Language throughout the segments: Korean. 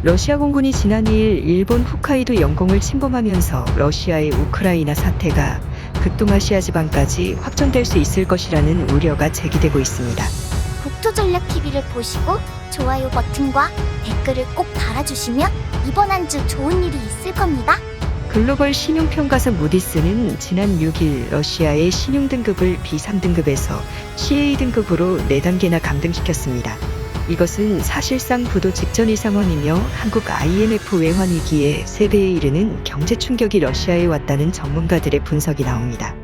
러시아 공군이 지난 2일 일본 홋카이도 영공을 침범하면서 러시아의 우크라이나 사태가 극동아시아 지방까지 확전될 수 있을 것이라는 우려가 제기되고 있습니다. 국토전략TV를 보시고 좋아요 버튼과 댓글을 꼭 달아주시면 이번 한 주 좋은 일이 있을 겁니다. 글로벌 신용평가사 무디스는 지난 6일 러시아의 신용등급을 B3등급에서 CA 등급으로 4단계나 감등시켰습니다. 이것은 사실상 부도 직전의 상황이며 한국 IMF 외환 위기에 3배에 이르는 경제 충격이 러시아에 왔다는 전문가들의 분석이 나옵니다.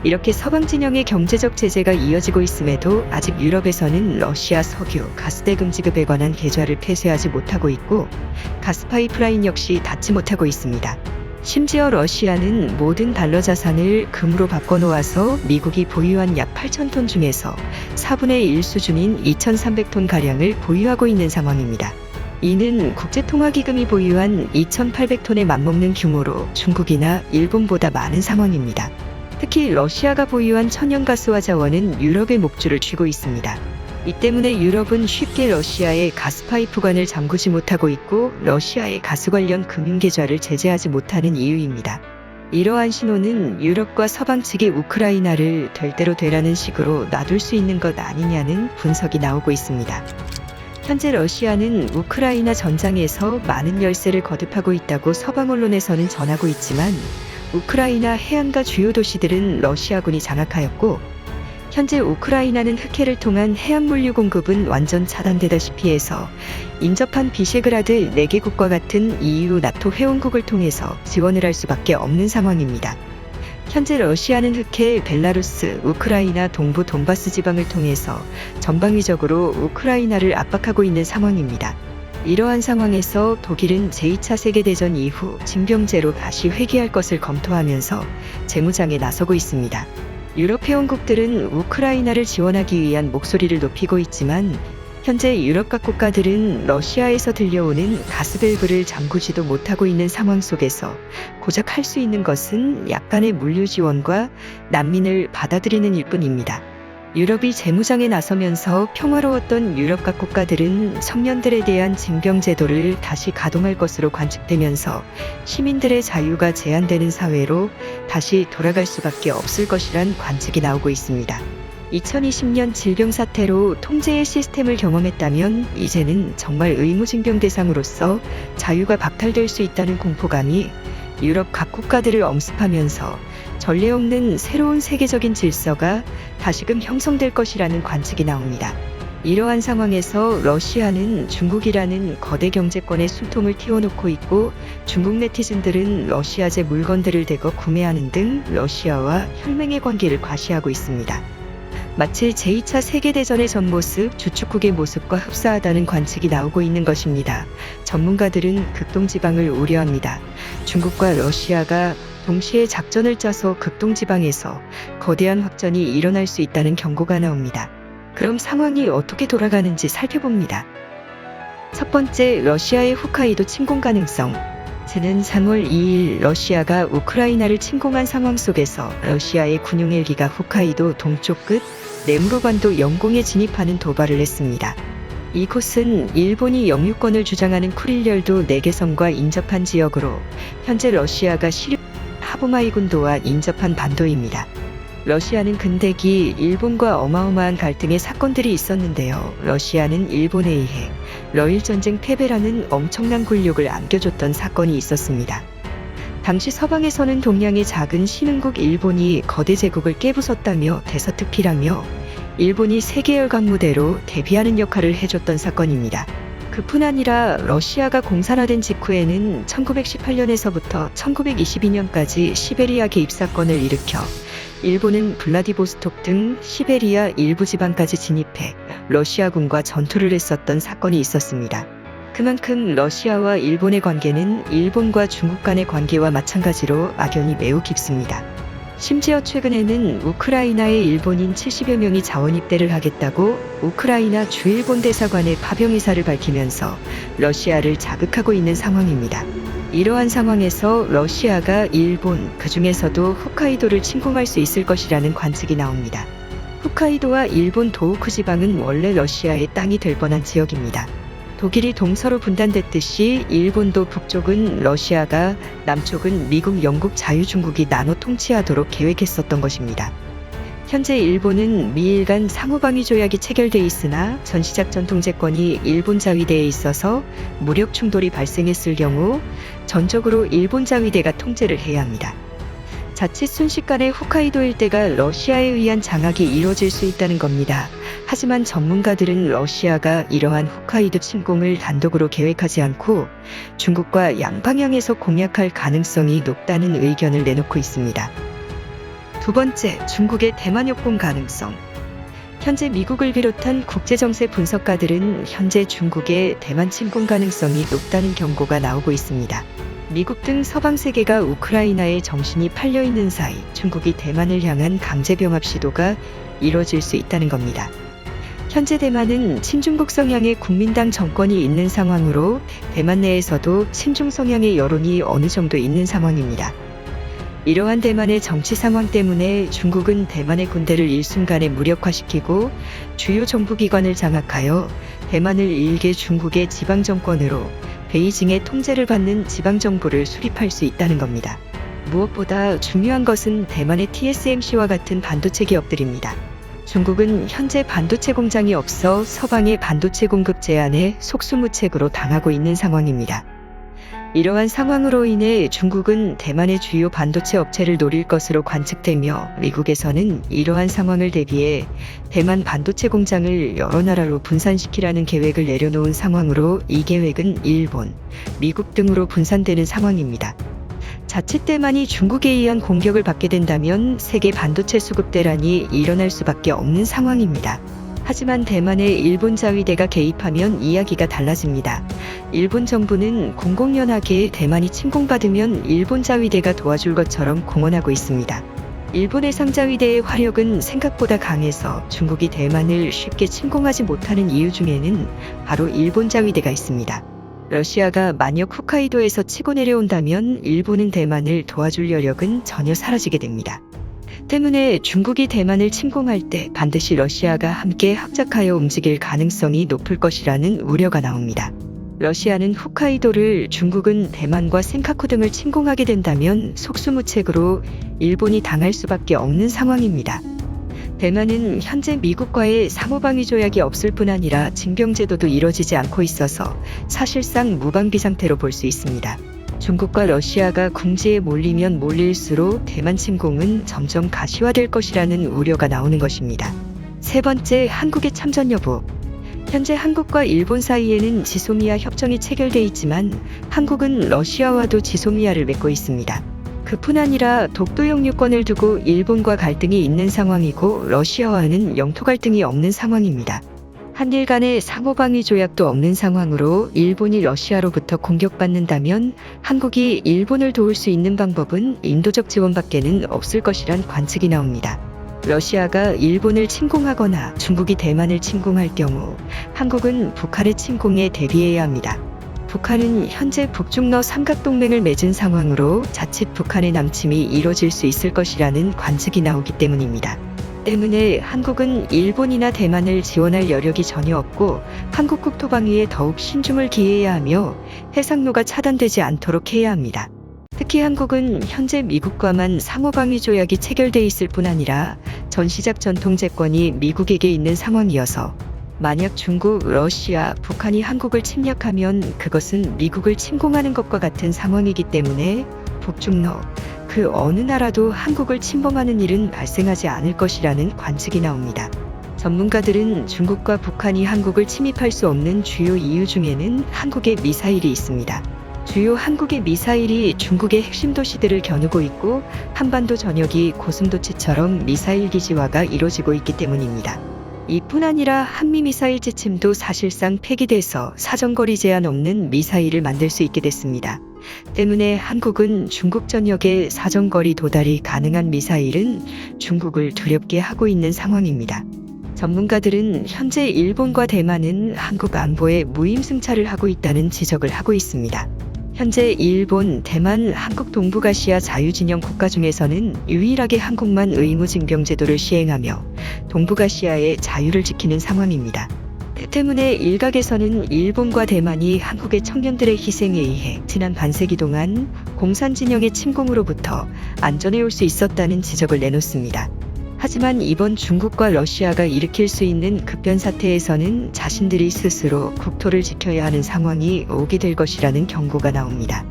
이렇게 서방 진영의 경제적 제재가 이어지고 있음에도 아직 유럽에서는 러시아 석유, 가스 대금지급에 관한 계좌를 폐쇄하지 못하고 있고 가스 파이프라인 역시 닫지 못하고 있습니다. 심지어 러시아는 모든 달러 자산을 금으로 바꿔놓아서 미국이 보유한 약 8,000톤 중에서 4분의 1 수준인 2,300톤가량을 보유하고 있는 상황입니다. 이는 국제통화기금이 보유한 2,800톤에 맞먹는 규모로 중국이나 일본보다 많은 상황입니다. 특히 러시아가 보유한 천연가스와 자원은 유럽의 목줄을 쥐고 있습니다. 이 때문에 유럽은 쉽게 러시아의 가스파이프관을 잠그지 못하고 있고 러시아의 가스 관련 금융계좌를 제재하지 못하는 이유입니다. 이러한 신호는 유럽과 서방 측이 우크라이나를 될 대로 되라는 식으로 놔둘 수 있는 것 아니냐는 분석이 나오고 있습니다. 현재 러시아는 우크라이나 전장에서 많은 열세를 거듭하고 있다고 서방 언론에서는 전하고 있지만 우크라이나 해안가 주요 도시들은 러시아군이 장악하였고 현재 우크라이나는 흑해를 통한 해양 물류 공급은 완전 차단되다시피 해서 인접한 비셰그라드 4개국과 같은 EU, 나토 회원국을 통해서 지원을 할 수밖에 없는 상황입니다. 현재 러시아는 흑해, 벨라루스, 우크라이나 동부 돈바스 지방을 통해서 전방위적으로 우크라이나를 압박하고 있는 상황입니다. 이러한 상황에서 독일은 제2차 세계대전 이후 징병제로 다시 회귀할 것을 검토하면서 재무장에 나서고 있습니다. 유럽 회원국들은 우크라이나를 지원하기 위한 목소리를 높이고 있지만 현재 유럽 각 국가들은 러시아에서 들려오는 가스밸브를 잠그지도 못하고 있는 상황 속에서 고작 할 수 있는 것은 약간의 물류 지원과 난민을 받아들이는 일뿐입니다. 유럽이 재무장에 나서면서 평화로웠던 유럽 각 국가들은 청년들에 대한 징병 제도를 다시 가동할 것으로 관측되면서 시민들의 자유가 제한되는 사회로 다시 돌아갈 수밖에 없을 것이란 관측이 나오고 있습니다. 2020년 질병 사태로 통제의 시스템을 경험했다면 이제는 정말 의무징병 대상으로서 자유가 박탈될 수 있다는 공포감이 유럽 각 국가들을 엄습하면서 전례 없는 새로운 세계적인 질서가 다시금 형성될 것이라는 관측이 나옵니다. 이러한 상황에서 러시아는 중국이라는 거대 경제권의 숨통을 틔워놓고 있고 중국 네티즌들은 러시아제 물건들을 대거 구매하는 등 러시아와 혈맹의 관계를 과시하고 있습니다. 마치 제2차 세계대전의 전모습, 주축국의 모습과 흡사하다는 관측이 나오고 있는 것입니다. 전문가들은 극동지방을 우려합니다. 중국과 러시아가 동시에 작전을 짜서 극동지방에서 거대한 확전이 일어날 수 있다는 경고가 나옵니다. 그럼 상황이 어떻게 돌아가는지 살펴봅니다. 첫 번째, 러시아의 홋카이도 침공 가능성. 지난 3월 2일 러시아가 우크라이나를 침공한 상황 속에서 러시아의 군용 헬기가 홋카이도 동쪽 끝 네무로반도 영공에 진입하는 도발을 했습니다. 이곳은 일본이 영유권을 주장하는 쿠릴열도 4개 섬과 인접한 지역으로 현재 러시아가 하부마이 군도와 인접한 반도입니다. 러시아는 근대기 일본과 어마어마한 갈등의 사건들이 있었는데요. 러시아는 일본에 의해 러일 전쟁 패배라는 엄청난 굴욕을 안겨줬던 사건이 있었습니다. 당시 서방에서는 동양의 작은 신흥국 일본이 거대 제국을 깨부쉈다며 대서특필하며 일본이 세계열강 무대로 데뷔하는 역할을 해줬던 사건입니다. 그뿐 아니라 러시아가 공산화된 직후에는 1918년에서부터 1922년까지 시베리아 개입 사건을 일으켜 일본은 블라디보스톡 등 시베리아 일부 지방까지 진입해 러시아군과 전투를 했었던 사건이 있었습니다. 그만큼 러시아와 일본의 관계는 일본과 중국 간의 관계와 마찬가지로 악연이 매우 깊습니다. 심지어 최근에는 우크라이나에 일본인 70여 명이 자원 입대를 하겠다고 우크라이나 주일본 대사관의 파병 의사를 밝히면서 러시아를 자극하고 있는 상황입니다. 이러한 상황에서 러시아가 일본, 그중에서도 홋카이도를 침공할 수 있을 것이라는 관측이 나옵니다. 홋카이도와 일본 도호쿠 지방은 원래 러시아의 땅이 될 뻔한 지역입니다. 독일이 동서로 분단됐듯이 일본도 북쪽은 러시아가, 남쪽은 미국, 영국, 자유중국이 나눠 통치하도록 계획했었던 것입니다. 현재 일본은 미일 간 상호방위 조약이 체결돼 있으나 전시작전 통제권이 일본 자위대에 있어서 무력 충돌이 발생했을 경우 전적으로 일본 자위대가 통제를 해야 합니다. 자칫 순식간에 홋카이도 일대가 러시아에 의한 장악이 이뤄질 수 있다는 겁니다. 하지만 전문가들은 러시아가 이러한 홋카이도 침공을 단독으로 계획하지 않고 중국과 양방향에서 공략할 가능성이 높다는 의견을 내놓고 있습니다. 두 번째, 중국의 대만 역공 가능성. 현재 미국을 비롯한 국제정세 분석가들은 현재 중국의 대만 침공 가능성이 높다는 경고가 나오고 있습니다. 미국 등 서방 세계가 우크라이나에 정신이 팔려 있는 사이 중국이 대만을 향한 강제병합 시도가 이뤄질 수 있다는 겁니다. 현재 대만은 친중국 성향의 국민당 정권이 있는 상황으로 대만 내에서도 친중 성향의 여론이 어느 정도 있는 상황입니다. 이러한 대만의 정치 상황 때문에 중국은 대만의 군대를 일순간에 무력화시키고 주요 정부기관을 장악하여 대만을 일개 중국의 지방정권으로 베이징의 통제를 받는 지방정부를 수립할 수 있다는 겁니다. 무엇보다 중요한 것은 대만의 TSMC와 같은 반도체 기업들입니다. 중국은 현재 반도체 공장이 없어 서방의 반도체 공급 제한에 속수무책으로 당하고 있는 상황입니다. 이러한 상황으로 인해 중국은 대만의 주요 반도체 업체를 노릴 것으로 관측되며 미국에서는 이러한 상황을 대비해 대만 반도체 공장을 여러 나라로 분산시키라는 계획을 내려놓은 상황으로 이 계획은 일본, 미국 등으로 분산되는 상황입니다. 자칫 대만이 중국에 의한 공격을 받게 된다면 세계 반도체 수급 대란이 일어날 수밖에 없는 상황입니다. 하지만 대만의 일본 자위대가 개입하면 이야기가 달라집니다. 일본 정부는 공공연하게 대만이 침공받으면 일본 자위대가 도와줄 것처럼 공언하고 있습니다. 일본의 상자위대의 화력은 생각보다 강해서 중국이 대만을 쉽게 침공하지 못하는 이유 중에는 바로 일본 자위대가 있습니다. 러시아가 만약 홋카이도에서 치고 내려온다면 일본은 대만을 도와줄 여력은 전혀 사라지게 됩니다. 때문에 중국이 대만을 침공할 때 반드시 러시아가 함께 합작하여 움직일 가능성이 높을 것이라는 우려가 나옵니다. 러시아는 홋카이도를, 중국은 대만과 센카쿠 등을 침공하게 된다면 속수무책으로 일본이 당할 수밖에 없는 상황입니다. 대만은 현재 미국과의 상호방위 조약이 없을 뿐 아니라 징병제도도 이뤄지지 않고 있어서 사실상 무방비 상태로 볼 수 있습니다. 중국과 러시아가 궁지에 몰리면 몰릴수록 대만 침공은 점점 가시화될 것이라는 우려가 나오는 것입니다. 세 번째, 한국의 참전 여부. 현재 한국과 일본 사이에는 지소미아 협정이 체결돼 있지만 한국은 러시아와도 지소미아를 맺고 있습니다. 그뿐 아니라 독도 영유권을 두고 일본과 갈등이 있는 상황이고 러시아와는 영토 갈등이 없는 상황입니다. 한일 간의 상호방위 조약도 없는 상황으로 일본이 러시아로부터 공격받는다면 한국이 일본을 도울 수 있는 방법은 인도적 지원밖에는 없을 것이란 관측이 나옵니다. 러시아가 일본을 침공하거나 중국이 대만을 침공할 경우 한국은 북한의 침공에 대비해야 합니다. 북한은 현재 북중러 삼각동맹을 맺은 상황으로 자칫 북한의 남침이 이뤄질 수 있을 것이라는 관측이 나오기 때문입니다. 때문에 한국은 일본이나 대만을 지원할 여력이 전혀 없고 한국 국토방위에 더욱 신중을 기해야 하며 해상로가 차단되지 않도록 해야 합니다. 특히 한국은 현재 미국과만 상호방위 조약이 체결돼 있을 뿐 아니라 전시작전 통제권이 미국에게 있는 상황이어서 만약 중국, 러시아, 북한이 한국을 침략하면 그것은 미국을 침공하는 것과 같은 상황이기 때문에 북중러 그 어느 나라도 한국을 침범하는 일은 발생하지 않을 것이라는 관측이 나옵니다. 전문가들은 중국과 북한이 한국을 침입할 수 없는 주요 이유 중에는 한국의 미사일이 있습니다. 주요 한국의 미사일이 중국의 핵심 도시들을 겨누고 있고 한반도 전역이 고슴도치처럼 미사일 기지화가 이루어지고 있기 때문입니다. 이뿐 아니라 한미미사일 지침도 사실상 폐기돼서 사정거리 제한 없는 미사일을 만들 수 있게 됐습니다. 때문에 한국은 중국 전역에 사정거리 도달이 가능한 미사일은 중국을 두렵게 하고 있는 상황입니다. 전문가들은 현재 일본과 대만은 한국 안보에 무임승차를 하고 있다는 지적을 하고 있습니다. 현재 일본, 대만, 한국 동북아시아 자유진영 국가 중에서는 유일하게 한국만 의무징병제도를 시행하며 동북아시아의 자유를 지키는 상황입니다. 때문에 일각에서는 일본과 대만이 한국의 청년들의 희생에 의해 지난 반세기 동안 공산 진영의 침공으로부터 안전해올 수 있었다는 지적을 내놓습니다. 하지만 이번 중국과 러시아가 일으킬 수 있는 급변 사태에서는 자신들이 스스로 국토를 지켜야 하는 상황이 오게 될 것이라는 경고가 나옵니다.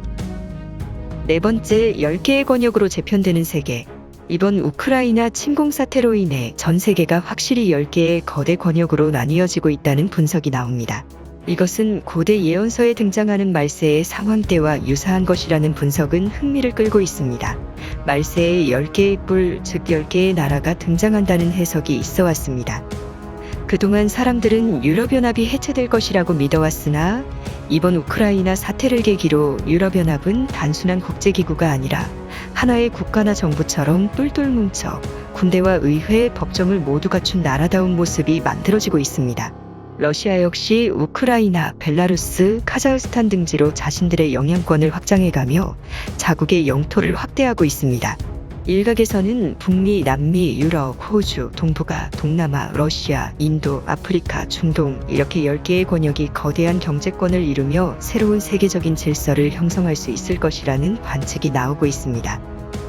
네 번째, 10개의 권역으로 재편되는 세계. 이번 우크라이나 침공 사태로 인해 전 세계가 확실히 10개의 거대 권역으로 나뉘어지고 있다는 분석이 나옵니다. 이것은 고대 예언서에 등장하는 말세의 상황대와 유사한 것이라는 분석은 흥미를 끌고 있습니다. 말세에 10개의 뿔, 즉 10개의 나라가 등장한다는 해석이 있어 왔습니다. 그동안 사람들은 유럽연합이 해체될 것이라고 믿어왔으나 이번 우크라이나 사태를 계기로 유럽연합은 단순한 국제기구가 아니라 하나의 국가나 정부처럼 똘똘 뭉쳐 군대와 의회, 법정을 모두 갖춘 나라다운 모습이 만들어지고 있습니다. 러시아 역시 우크라이나, 벨라루스, 카자흐스탄 등지로 자신들의 영향권을 확장해가며 자국의 영토를 확대하고 있습니다. 일각에서는 북미, 남미, 유럽, 호주, 동북아, 동남아, 러시아, 인도, 아프리카, 중동 이렇게 10개의 권역이 거대한 경제권을 이루며 새로운 세계적인 질서를 형성할 수 있을 것이라는 관측이 나오고 있습니다.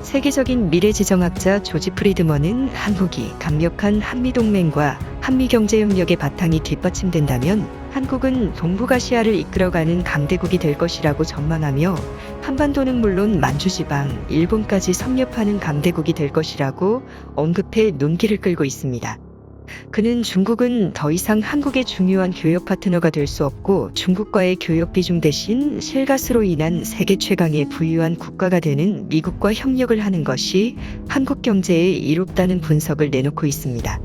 세계적인 미래지정학자 조지 프리드먼은 한국이 강력한 한미동맹과 한미경제협력의 바탕이 뒷받침된다면 한국은 동북아시아를 이끌어가는 강대국이 될 것이라고 전망하며 한반도는 물론 만주지방, 일본까지 섭렵하는 강대국이 될 것이라고 언급해 눈길을 끌고 있습니다. 그는 중국은 더 이상 한국의 중요한 교역 파트너가 될 수 없고 중국과의 교역 비중 대신 실가스로 인한 세계 최강의 부유한 국가가 되는 미국과 협력을 하는 것이 한국 경제에 이롭다는 분석을 내놓고 있습니다.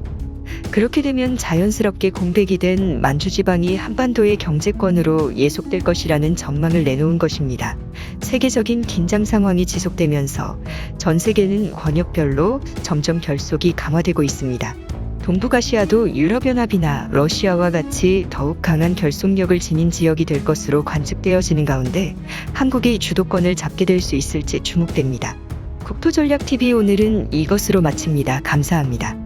그렇게 되면 자연스럽게 공백이 된 만주지방이 한반도의 경제권으로 예속될 것이라는 전망을 내놓은 것입니다. 세계적인 긴장 상황이 지속되면서 전 세계는 권역별로 점점 결속이 강화되고 있습니다. 동북아시아도 유럽연합이나 러시아와 같이 더욱 강한 결속력을 지닌 지역이 될 것으로 관측되어지는 가운데 한국이 주도권을 잡게 될 수 있을지 주목됩니다. 국토전략TV 오늘은 이것으로 마칩니다. 감사합니다.